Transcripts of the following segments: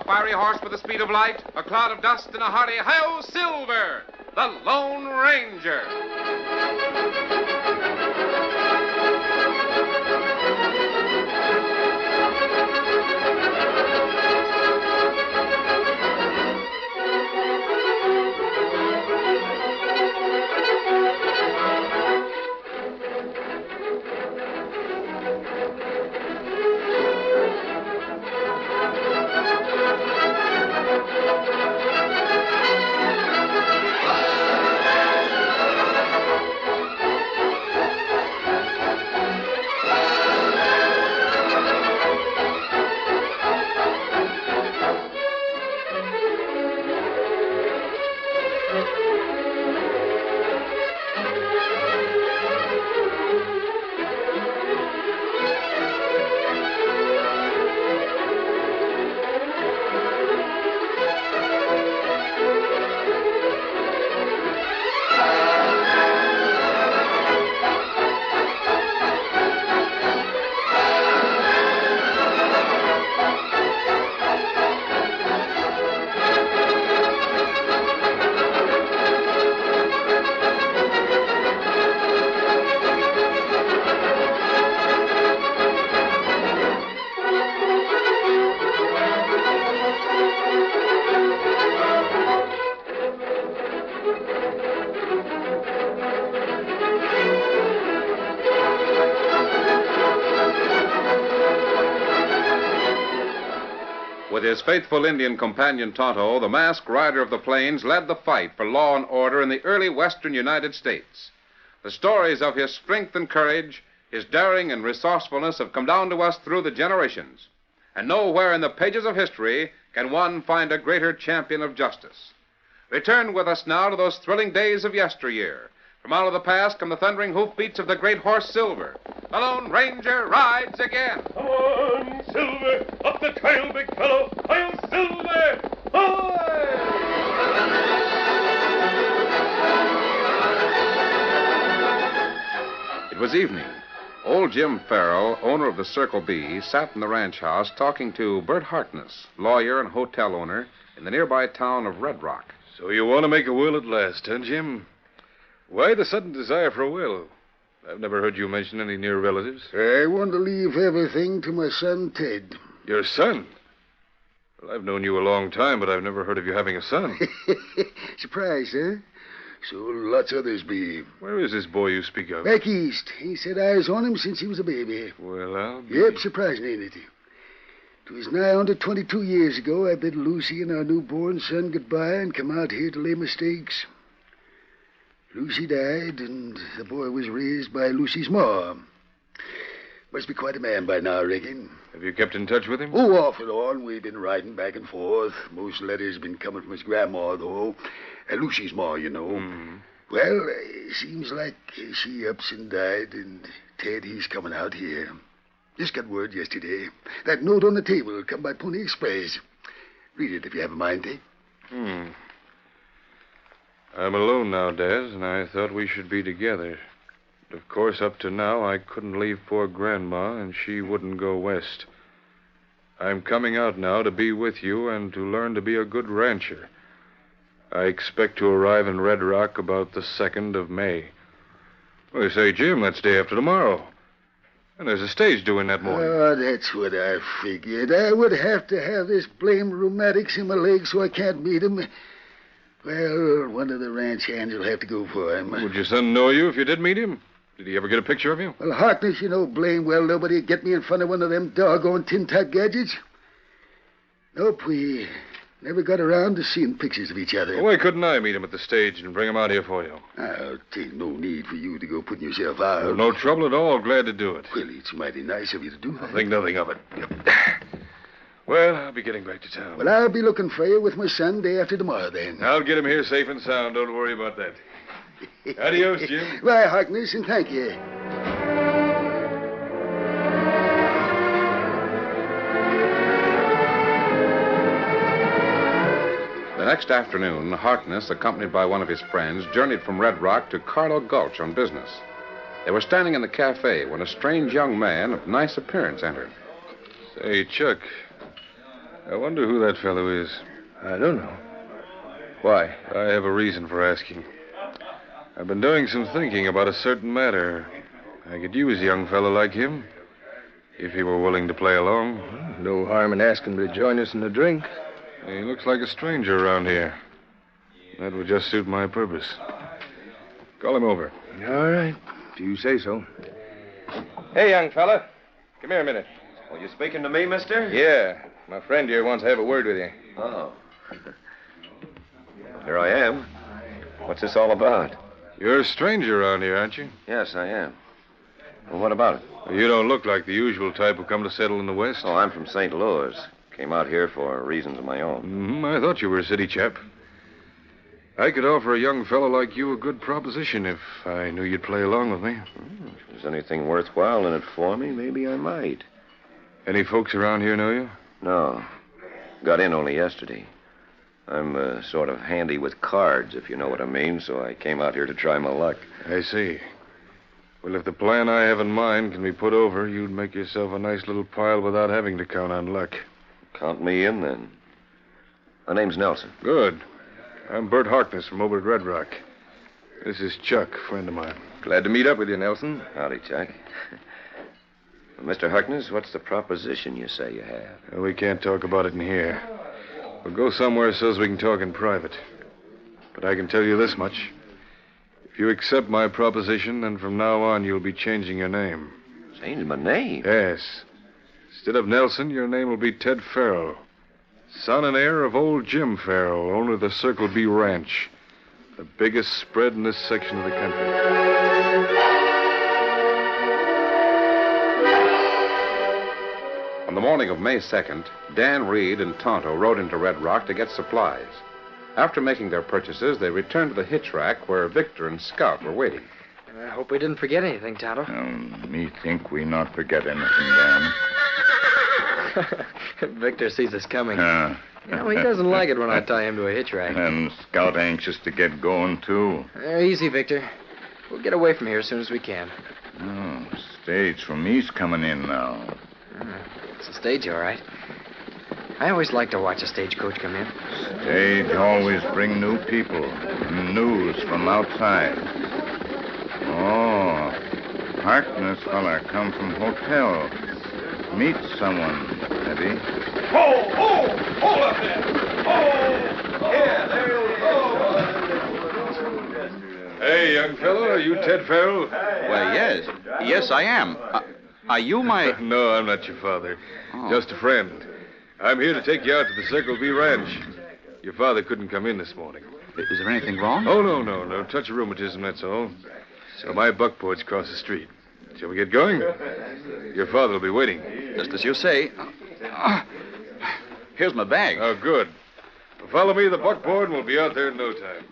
fiery horse with the speed of light, a cloud of dust, and a hearty hi-yo Silver, the Lone Ranger. With his faithful Indian companion Tonto, the masked rider of the plains led the fight for law and order in the early western United States. The stories of his strength and courage, his daring and resourcefulness have come down to us through the generations. And nowhere in the pages of history can one find a greater champion of justice. Return with us now to those thrilling days of yesteryear. From out of the past come the thundering hoofbeats of the great horse Silver. The Lone Ranger rides again. Come on, Silver! Up the trail, big fellow! Hi-yo, Silver! Hi! It was evening. Old Jim Farrell, owner of the Circle B, sat in the ranch house talking to Bert Harkness, lawyer and hotel owner in the nearby town of Red Rock. So you want to make a will at last, huh, Jim? Why the sudden desire for a will? I've never heard you mention any near relatives. I want to leave everything to my son, Ted. Your son? Well, I've known you a long time, but I've never heard of you having a son. Surprised, huh? So lots others be. Where is this boy you speak of? Back east. He said eyes on him since he was a baby. Well, I'll be... Yep, surprising, ain't it? It was nigh on to 22 years ago I bid Lucy and our newborn son goodbye and come out here to lay my stakes. Lucy died, and the boy was raised by Lucy's ma. Must be quite a man by now, I reckon. Have you kept in touch with him? Oh, off and on. We've been riding back and forth. Most letters been coming from his grandma, though. Lucy's ma, you know. Mm. Well, seems like she ups and died, and Ted, he's coming out here. Just got word yesterday. That note on the table come by Pony Express. Read it if you have a mind, Ted. I'm alone now, Dad, and I thought we should be together. Of course, up to now, I couldn't leave poor Grandma, and she wouldn't go west. I'm coming out now to be with you and to learn to be a good rancher. I expect to arrive in Red Rock about the 2nd of May. Well, say, Jim, that's day after tomorrow. And there's a stage due in that morning. Oh, that's what I figured. I would have to have this blamed rheumatics in my legs so I can't meet him. Well, one of the ranch hands will have to go for him. Would your son know you if you did meet him? Did he ever get a picture of you? Well, Harkness, you know blame well nobody would get me in front of one of them doggone tin-type gadgets. Nope, we never got around to seeing pictures of each other. Why couldn't I meet him at the stage and bring him out here for you? I'll take no need for you to go putting yourself out. Well, no trouble at all. Glad to do it. Well, it's mighty nice of you to do that. I'll think nothing of it. Well, I'll be getting back to town. Well, I'll be looking for you with my son day after tomorrow, then. I'll get him here safe and sound. Don't worry about that. Adios, Jim. Bye, Harkness, and thank you. The next afternoon, Harkness, accompanied by one of his friends, journeyed from Red Rock to Carlo Gulch on business. They were standing in the cafe when a strange young man of nice appearance entered. Say, Chuck, I wonder who that fellow is. I don't know. Why? I have a reason for asking. I've been doing some thinking about a certain matter. I could use a young fellow like him, if he were willing to play along. No harm in asking him to join us in a drink. He looks like a stranger around here. That would just suit my purpose. Call him over. All right, if you say so. Hey, young fella. Come here a minute. Oh, you speaking to me, mister? Yeah. My friend here wants to have a word with you. Oh. Here I am. What's this all about? You're a stranger around here, aren't you? Yes, I am. Well, what about it? You don't look like the usual type who come to settle in the West. Oh, I'm from St. Louis. Came out here for reasons of my own. I thought you were a city chap. I could offer a young fellow like you a good proposition if I knew you'd play along with me. If there's anything worthwhile in it for me, maybe I might. Any folks around here know you? No. Got in only yesterday. I'm sort of handy with cards, if you know what I mean, so I came out here to try my luck. I see. Well, if the plan I have in mind can be put over, you'd make yourself a nice little pile without having to count on luck. Count me in, then. My name's Nelson. Good. I'm Bert Harkness from over at Red Rock. This is Chuck, a friend of mine. Glad to meet up with you, Nelson. Howdy, Chuck. Well, Mr. Harkness, what's the proposition you say you have? Well, we can't talk about it in here. We'll go somewhere so's we can talk in private. But I can tell you this much. If you accept my proposition, then from now on you'll be changing your name. Change my name? Yes. Instead of Nelson, your name will be Ted Farrell. Son and heir of old Jim Farrell, owner of the Circle B Ranch. The biggest spread in this section of the country. On the morning of May 2nd, Dan Reed and Tonto rode into Red Rock to get supplies. After making their purchases, they returned to the hitch rack where Victor and Scout were waiting. I hope we didn't forget anything, Tonto. Me think we not forget anything, Dan. Victor sees us coming. He doesn't like it when I tie him to a hitch rack. And Scout anxious to get going, too. Easy, Victor. We'll get away from here as soon as we can. Stage from east coming in now. It's a stage, all right. I always like to watch a stagecoach come in. Stage always bring new people and news from outside. Oh, Harkness fella come from hotel. Meet someone, maybe. Hold up there! Yeah, there Hey, young fellow, are you Ted Farrell? Well, yes. Yes, I am. Are you my... No, I'm not your father. Just a friend. I'm here to take you out to the Circle B Ranch. Your father couldn't come in this morning. Is there anything wrong? Oh, no. Touch of rheumatism, that's all. So my buckboard's across the street. Shall we get going? Your father will be waiting. Just as you say. Here's my bag. Oh, good. Well, follow me to the buckboard, and we'll be out there in no time.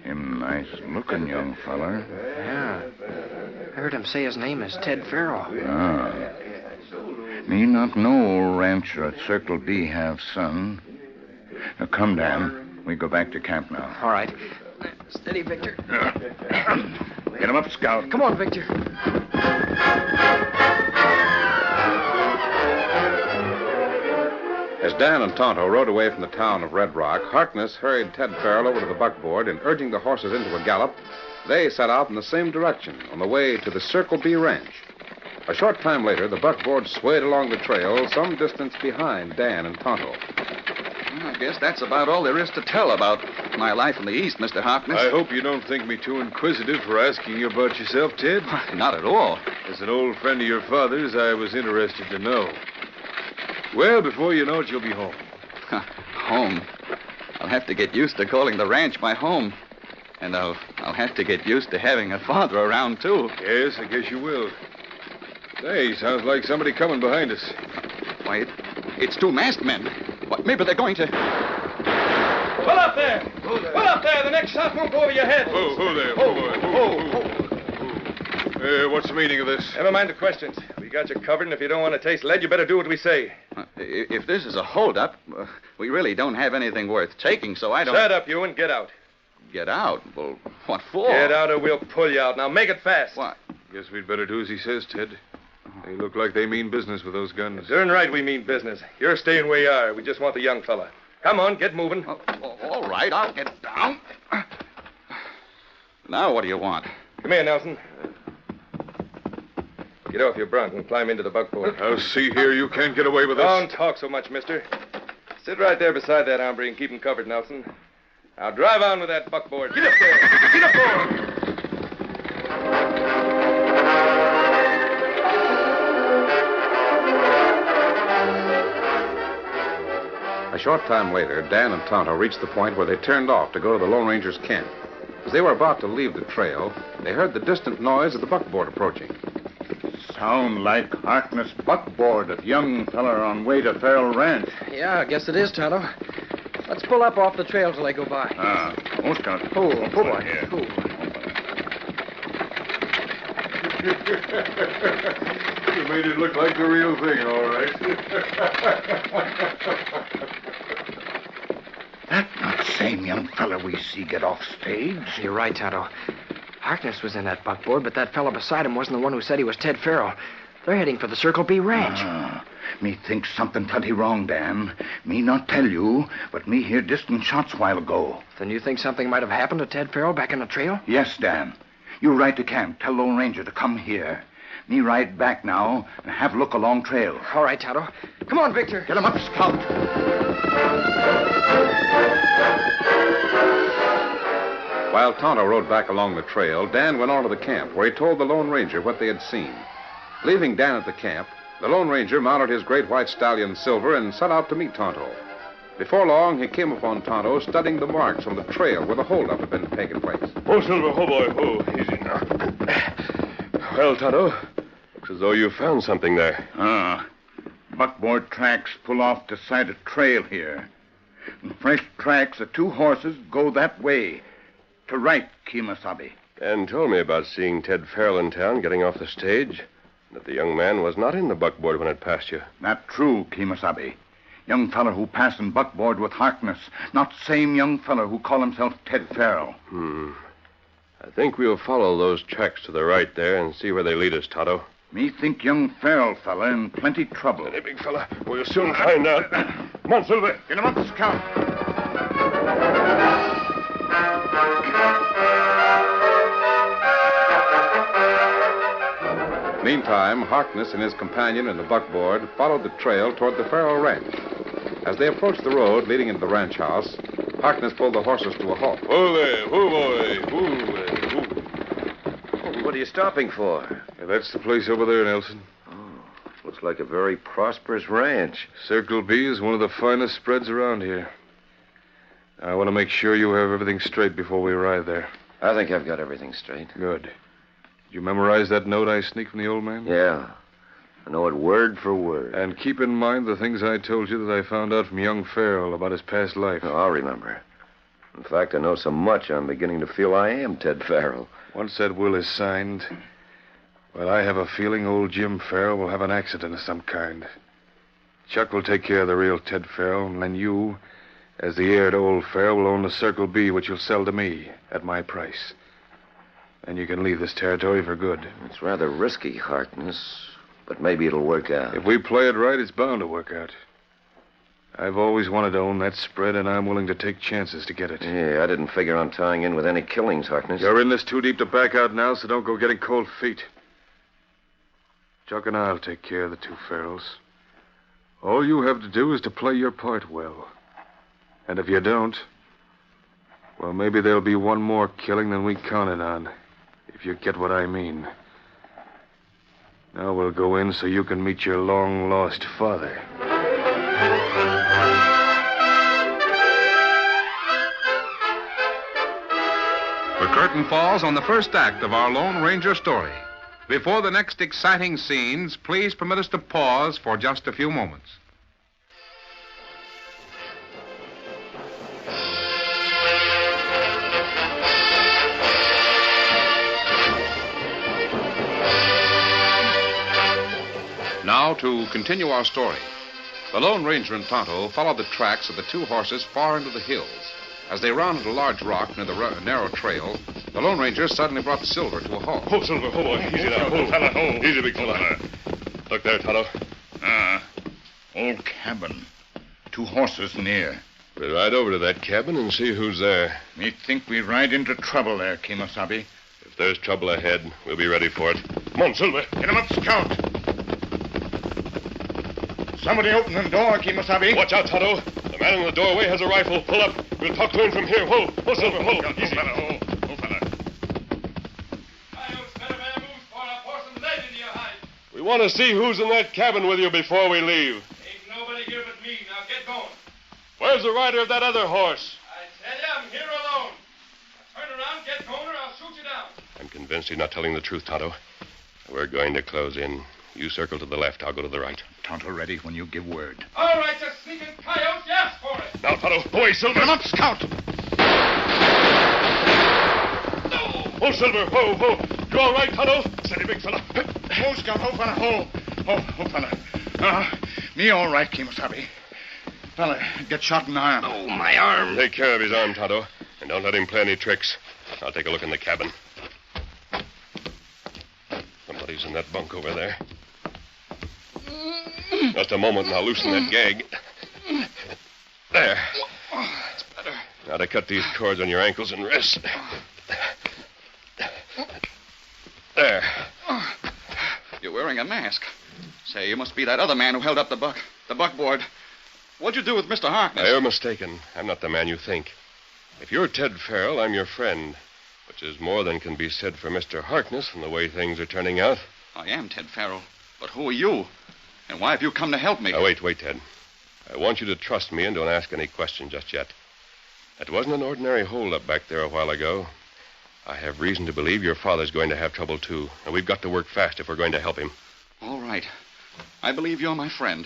Him nice looking young feller. Yeah. I heard him say his name is Ted Farrell. Me not know old rancher at Circle B have son. Now, come, Dan. We go back to camp now. All right. Steady, Victor. Get him up, Scout. Come on, Victor. As Dan and Tonto rode away from the town of Red Rock, Harkness hurried Ted Farrell over to the buckboard, and urging the horses into a gallop, they set out in the same direction on the way to the Circle B Ranch. A short time later, the buckboard swayed along the trail some distance behind Dan and Tonto. I guess that's about all there is to tell about my life in the East, Mr. Harkness. I hope you don't think me too inquisitive for asking you about yourself, Ted. Not at all. As an old friend of your father's, I was interested to know. Well, before you know it, you'll be home. Home? I'll have to get used to calling the ranch my home. And I'll have to get used to having a father around, too. Yes, I guess you will. Hey, sounds like somebody coming behind us. Why, it's two masked men. What, maybe they're going to... Pull up there! Pull up there! The next shot won't go over your head. Who there? What's the meaning of this? Never mind the questions. We got you covered, and if you don't want to taste lead, you better do what we say. If this is a holdup, we really don't have anything worth taking, so I don't... Shut up, you, and get out. Get out? Well, what for? Get out or we'll pull you out. Now make it fast. What? Guess we'd better do as he says, Ted. They look like they mean business with those guns. Darn right we mean business. You're staying where you are. We just want the young fella. Come on, get moving. All right, I'll get down. Now what do you want? Come here, Nelson. Get off your bronc and climb into the buckboard. Now, see here, you can't get away with this. Don't talk so much, mister. Sit right there beside that hombre and keep him covered, Nelson. Now drive on with that buckboard. Get up there. Get up there. A short time later, Dan and Tonto reached the point where they turned off to go to the Lone Ranger's camp. As they were about to leave the trail, they heard the distant noise of the buckboard approaching. Sound like Harkness' buckboard of young feller on way to Farrell Ranch. Yeah, I guess it is, Tonto. Let's pull up off the trail till they go by. Who's got it? Pull boy. Here. Pull. You made it look like the real thing, all right. That not same young fella we see get off stage. You're right, Tonto. Harkness was in that buckboard, but that fella beside him wasn't the one who said he was Ted Farrell. They're heading for the Circle B Ranch. Me think something plenty wrong, Dan. Me not tell you, but me hear distant shots while ago. Then you think something might have happened to Ted Farrell back in the trail? Yes, Dan. You ride to camp. Tell Lone Ranger to come here. Me ride back now and have look along trail. All right, Tonto. Come on, Victor. Get him up, Scout. While Tonto rode back along the trail, Dan went on to the camp, where he told the Lone Ranger what they had seen. Leaving Dan at the camp, the Lone Ranger mounted his great white stallion, Silver, and set out to meet Tonto. Before long, he came upon Tonto studying the marks on the trail where the holdup had been taking place. Oh, Silver, oh, boy, oh, easy now. Well, Tonto, looks as though you found something there. Buckboard tracks pull off the side of trail here. And fresh tracks of two horses go that way. To right, Kemosabe. Dan told me about seeing Ted Farrell in town getting off the stage. That the young man was not in the buckboard when it passed you. Not true, Kemosabe. Young feller who passed in buckboard with Harkness. Not same young feller who call himself Ted Farrell. I think we'll follow those tracks to the right there and see where they lead us, Tonto. Me think young Farrell fella in plenty trouble. Hey, big fella, we'll soon find out. Come on, Silver. Get him up, Scout. Meantime, Harkness and his companion in the buckboard followed the trail toward the Farrell Ranch. As they approached the road leading into the ranch house, Harkness pulled the horses to a halt. Whoa there, whoa, boy, whoa there, whoa. What are you stopping for? Yeah, that's the place over there, Nelson. Looks like a very prosperous ranch. Circle B is one of the finest spreads around here. I want to make sure you have everything straight before we arrive there. I think I've got everything straight. Good. Did you memorize that note I sneaked from the old man? Yeah. I know it word for word. And keep in mind the things I told you that I found out from young Farrell about his past life. Oh, I'll remember. In fact, I know so much I'm beginning to feel I am Ted Farrell. Once that will is signed, well, I have a feeling old Jim Farrell will have an accident of some kind. Chuck will take care of the real Ted Farrell, and then you, as the heir to old Farrell, will own the Circle B, which you'll sell to me at my price. And you can leave this territory for good. It's rather risky, Harkness, but maybe it'll work out. If we play it right, it's bound to work out. I've always wanted to own that spread, and I'm willing to take chances to get it. Yeah, I didn't figure on tying in with any killings, Harkness. You're in this too deep to back out now, so don't go getting cold feet. Chuck and I'll take care of the two Farrells. All you have to do is to play your part well. And if you don't, well, maybe there'll be one more killing than we counted on, if you get what I mean. Now we'll go in so you can meet your long-lost father. The curtain falls on the first act of our Lone Ranger story. Before the next exciting scenes, please permit us to pause for just a few moments. Now, to continue our story. The Lone Ranger and Tonto followed the tracks of the two horses far into the hills. As they rounded a large rock near the narrow trail, the Lone Ranger suddenly brought Silver to a halt. Oh, Silver, oh, boy, easy now. Oh, fella, oh. Easy, big fella. Look there, Tonto. Old cabin. 2 horses near. We'll ride over to that cabin and see who's there. Me think we ride into trouble there, Kemosabe. If there's trouble ahead, we'll be ready for it. Come on, Silver. Get him up, Scout. Somebody open the door, Kemosabe. Watch out, Tonto. The man in the doorway has a rifle. Pull up. We'll talk to him from here. Whoa, Silver, whoa. Easy. Fella, oh, fella. We want to see who's in that cabin with you before we leave. Ain't nobody here but me. Now get going. Where's the rider of that other horse? I tell you, I'm here alone. Now turn around, get going, or I'll shoot you down. I'm convinced he's not telling the truth, Tonto. We're going to close in. You circle to the left. I'll go to the right. Tonto ready when you give word. All right, you sneaking coyotes, you asked for it. Now, Tonto, away, Silver. Get him up, Scout. Oh, Silver, whoa. You all right, Tonto? Steady, big fella. Oh, Scout, oh, fella, oh, fella. Me all right, Kemosabe. Fella, get shot in the arm. Oh, my arm. Take care of his arm, Tonto, and don't let him play any tricks. I'll take a look in the cabin. Somebody's in that bunk over there. Just a moment, and I'll loosen that gag. There. That's better. Now to cut these cords on your ankles and wrists. There. You're wearing a mask. Say, you must be that other man who held up the buckboard. What'd you do with Mr. Harkness? Now, you're mistaken. I'm not the man you think. If you're Ted Farrell, I'm your friend, which is more than can be said for Mr. Harkness from the way things are turning out. I am Ted Farrell. But who are you? And why have you come to help me? Now, wait, Ted. I want you to trust me and don't ask any questions just yet. That wasn't an ordinary holdup back there a while ago. I have reason to believe your father's going to have trouble, too. And we've got to work fast if we're going to help him. All right. I believe you're my friend.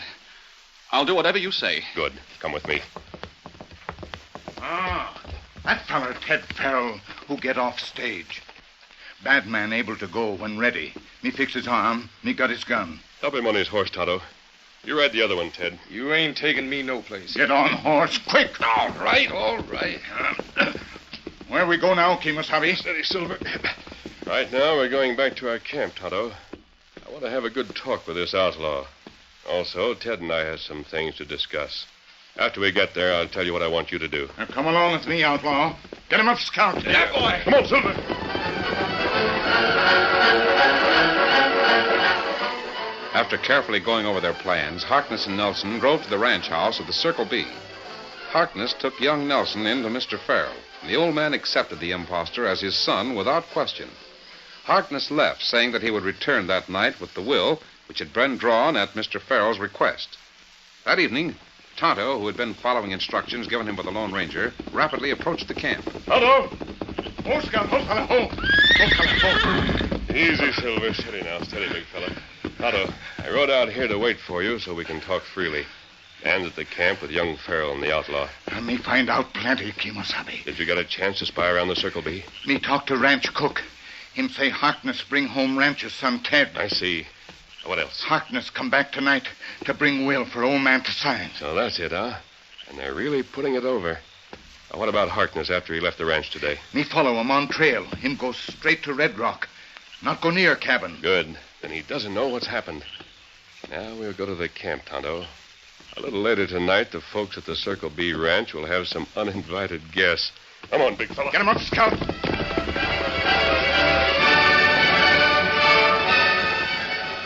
I'll do whatever you say. Good. Come with me. That fella, Ted Farrell, who get off stage. Bad man able to go when ready. Me fix his arm, me got his gun. Help him on his horse, Tonto. You ride the other one, Ted. You ain't taking me no place. Get on horse, quick. All right. Where we go now, Kemosabe? Steady, Silver. Right now, we're going back to our camp, Tonto. I want to have a good talk with this outlaw. Also, Ted and I have some things to discuss. After we get there, I'll tell you what I want you to do. Now, come along with me, outlaw. Get him up, Scout. Yeah, boy. Come on, Silver. After carefully going over their plans, Harkness and Nelson drove to the ranch house of the Circle B. Harkness took young Nelson in to Mr. Farrell, and the old man accepted the imposter as his son without question. Harkness left, saying that he would return that night with the will, which had been drawn at Mr. Farrell's request. That evening, Tonto, who had been following instructions given him by the Lone Ranger, rapidly approached the camp. Tonto! Oh, Scout, oh, fella, oh. Easy, Silver. Steady now. Steady, big fella. Tonto, I rode out here to wait for you so we can talk freely. And at the camp with young Farrell and the outlaw. Let me find out plenty, Kemosabe. Did you get a chance to spy around the Circle B? Me talk to ranch cook. Him say Harkness bring home rancher's son Ted. I see. What else? Harkness come back tonight to bring will for old man to sign. So that's it, huh? And they're really putting it over. Now, what about Harkness after he left the ranch today? Me follow him on trail. Him go straight to Red Rock. Not go near cabin. Good. Then he doesn't know what's happened. Now we'll go to the camp, Tonto. A little later tonight, the folks at the Circle B ranch will have some uninvited guests. Come on, big fella. Get him up, Scout.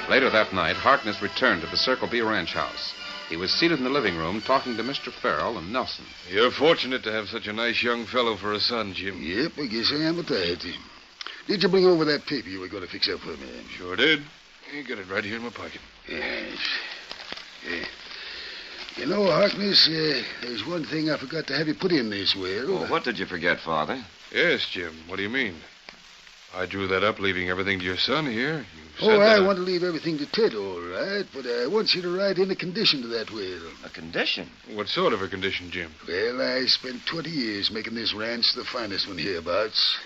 Later that night, Harkness returned to the Circle B ranch house. He was seated in the living room talking to Mr. Farrell and Nelson. You're fortunate to have such a nice young fellow for a son, Jim. Yep, I guess I am at that. Did you bring over that paper you were going to fix up for me? Sure did. You got it right here in my pocket. Yes. Yeah. You know, Harkness, there's one thing I forgot to have you put in this will. Well, what did you forget, Father? Yes, Jim. What do you mean? I drew that up, leaving everything to your son here. I want to leave everything to Ted, all right, but I want you to write in a condition to that will. A condition? What sort of a condition, Jim? Well, I spent 20 years making this ranch the finest one hereabouts.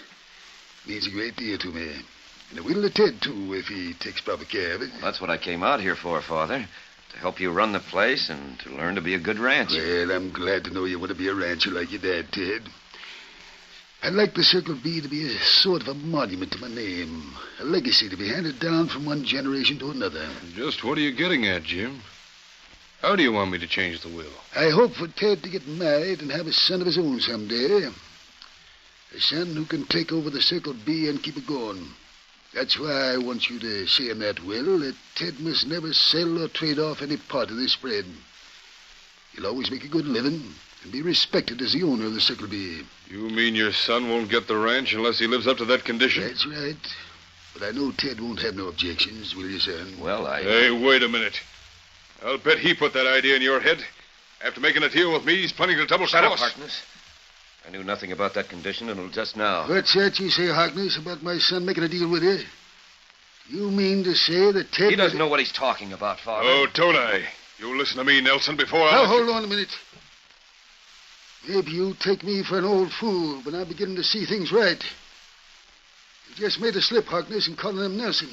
Means a great deal to me. And a will to Ted, too, if he takes proper care of it. Well, that's what I came out here for, Father. To help you run the place and to learn to be a good rancher. Well, I'm glad to know you want to be a rancher like your dad, Ted. I'd like the Circle B to be a sort of a monument to my name, a legacy to be handed down from one generation to another. Just what are you getting at, Jim? How do you want me to change the will? I hope for Ted to get married and have a son of his own someday. A son who can take over the Circle B and keep it going. That's why I want you to say in that will that Ted must never sell or trade off any part of this spread. He'll always make a good living and be respected as the owner of the Circle B. You mean your son won't get the ranch unless he lives up to that condition? That's right. But I know Ted won't have no objections, will you, son? Well, Hey, wait a minute. I'll bet he put that idea in your head. After making a deal with me, he's planning to double shut up, cross. Harkness. I knew nothing about that condition until just now. What's that you say, Harkness, about my son making a deal with you? You mean to say that Ted... He doesn't know what he's talking about, Father. Oh, don't I? You listen to me, Nelson, before I... Now, hold on a minute. Maybe you take me for an old fool, but I'm beginning to see things right. You just made a slip, Harkness, in calling him Nelson.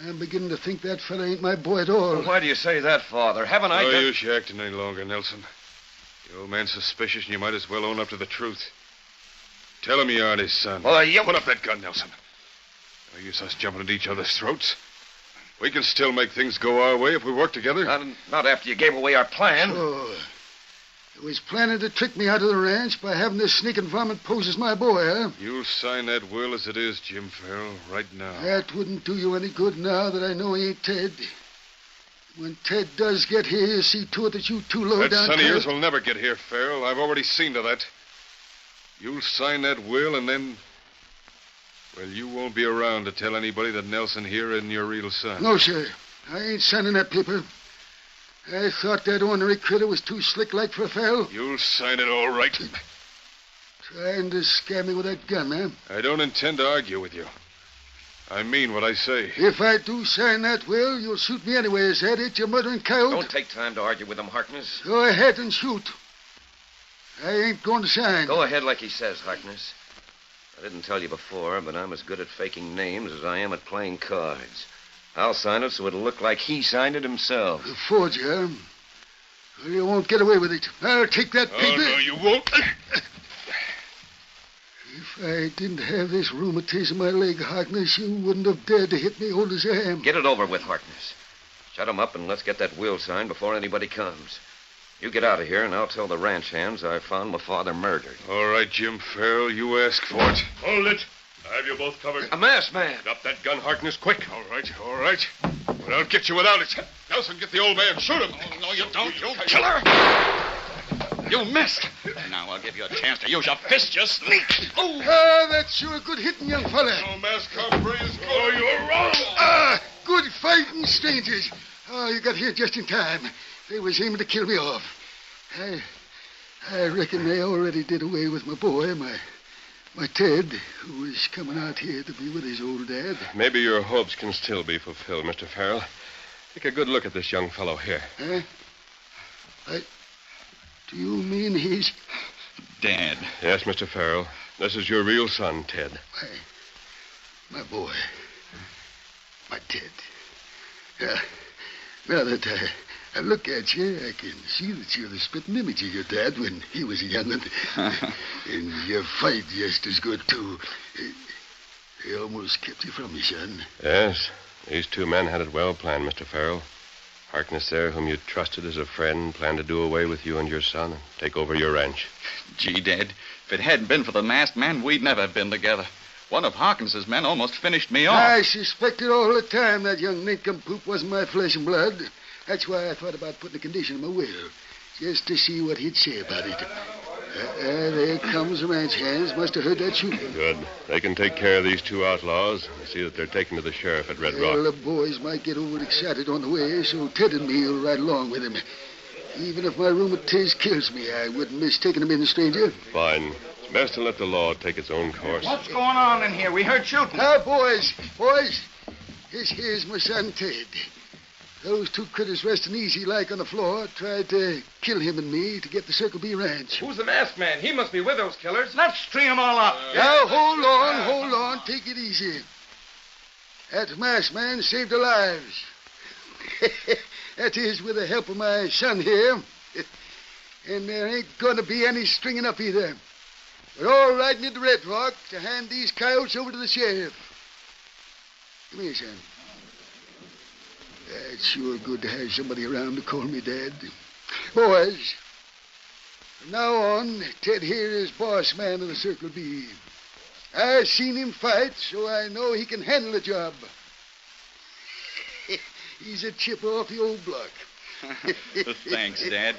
I'm beginning to think that fella ain't my boy at all. Well, why do you say that, Father? Haven't I... No done... use you acting any longer, Nelson. The old man's suspicious, and you might as well own up to the truth. Tell him you aren't his son. Well, you... Put up that gun, Nelson. No use us jumping at each other's throats. We can still make things go our way if we work together. Not after you gave away our plan. Sure. You was planning to trick me out of the ranch by having this sneaking varmint pose as my boy, huh? You'll sign that will as it is, Jim Farrell, right now. That wouldn't do you any good now that I know he ain't Ted. When Ted does get here, you'll see to it that you two low That down... son of yours will never get here, Farrell. I've already seen to that. You'll sign that will, and then... Well, you won't be around to tell anybody that Nelson here isn't your real son. No, sir. I ain't signing that paper. I thought that ornery critter was too slick-like for a Farrell. You'll sign it all right. Trying to scare me with that gun, huh? I don't intend to argue with you. I mean what I say. If I do sign that will, you'll shoot me anyway, is that it, you murdering coyote? Don't take time to argue with him, Harkness. Go ahead and shoot. I ain't going to sign. Go ahead like he says, Harkness. I didn't tell you before, but I'm as good at faking names as I am at playing cards. I'll sign it so it'll look like he signed it himself. A forger, huh? Well, you won't get away with it. I'll take that paper. Oh, no, you won't. If I didn't have this rheumatism in my leg, Harkness, you wouldn't have dared to hit me old as I am. Get it over with, Harkness. Shut him up and let's get that will signed before anybody comes. You get out of here, and I'll tell the ranch hands I found my father murdered. All right, Jim Farrell, you ask for it. Hold it. I have you both covered. A masked man. Drop that gun, Harkness, quick. All right. But I'll get you without it. Nelson, get the old man. Shoot him. Oh, no, you don't, you killer. You missed. Now I'll give you a chance to use your fist, you sneak. Ah, that's sure good hitting, young fella. No mask hombre is good. Oh, you're wrong. Ah, good fighting, strangers. Oh, you got here just in time. They was aiming to kill me off. I reckon they already did away with my boy, my Ted, who was coming out here to be with his old dad. Maybe your hopes can still be fulfilled, Mr. Farrell. Take a good look at this young fellow here. Huh? Do you mean he's... Dad. Yes, Mr. Farrell. This is your real son, Ted. My boy. My Ted. Now that I look at you, I can see that you're the spitting image of your dad when he was a young'un. And you fight just as good, too. They almost kept you from me, son. Yes. These two men had it well planned, Mr. Farrell. Harkness there, whom you trusted as a friend, planned to do away with you and your son and take over your ranch. Gee, Dad, if it hadn't been for the masked man, we'd never have been together. One of Hawkins's men almost finished me off. I suspected all the time that young nincompoop wasn't my flesh and blood. That's why I thought about putting a condition in my will, just to see what he'd say about it. There comes the ranch hands. Must have heard that shooting. Good. They can take care of these two outlaws and see that they're taken to the sheriff at Red Rock. Well, the boys might get overexcited on the way, so Ted and me will ride along with him. Even if my rheumatiz kills me, I wouldn't miss taking him in, stranger. Fine. It's best to let the law take its own course. What's going on in here? We heard shooting. Now, boys, here's my son Ted. Those two critters resting easy like on the floor tried to kill him and me to get the Circle B ranch. Who's the masked man? He must be with those killers. Let's string them all up. Now, hold on. Take it easy. That masked man saved their lives. That is, with the help of my son here. And there ain't going to be any stringing up either. We're all riding into Red Rock to hand these coyotes over to the sheriff. Come here, son. It's sure good to have somebody around to call me Dad. Boys, from now on, Ted here is boss man of the Circle B. I've seen him fight, so I know he can handle the job. He's a chip off the old block. Thanks, Dad.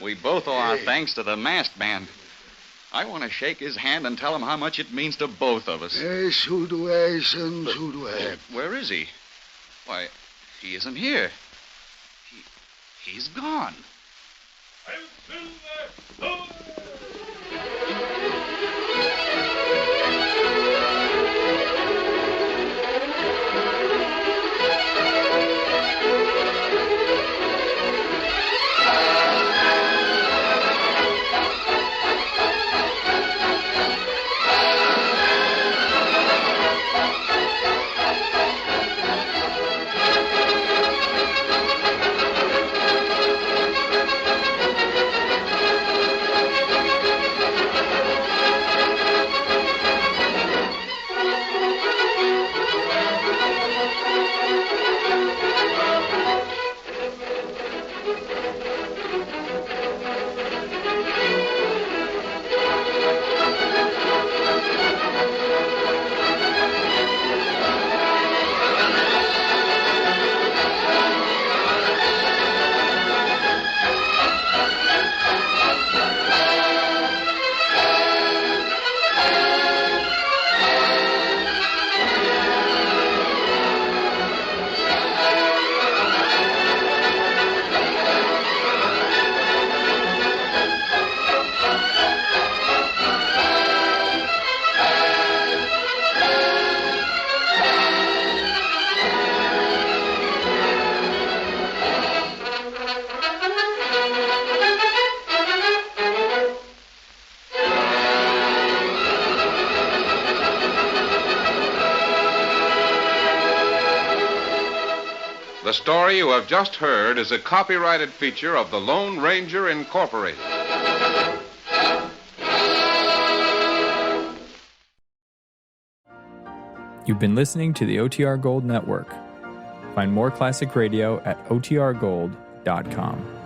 We both owe our thanks to the masked man. I want to shake his hand and tell him how much it means to both of us. So do I, son, so do I. Where is he? Why, he isn't here. He's gone. The story you have just heard is a copyrighted feature of the Lone Ranger Incorporated. You've been listening to the OTR Gold Network. Find more classic radio at otrgold.com.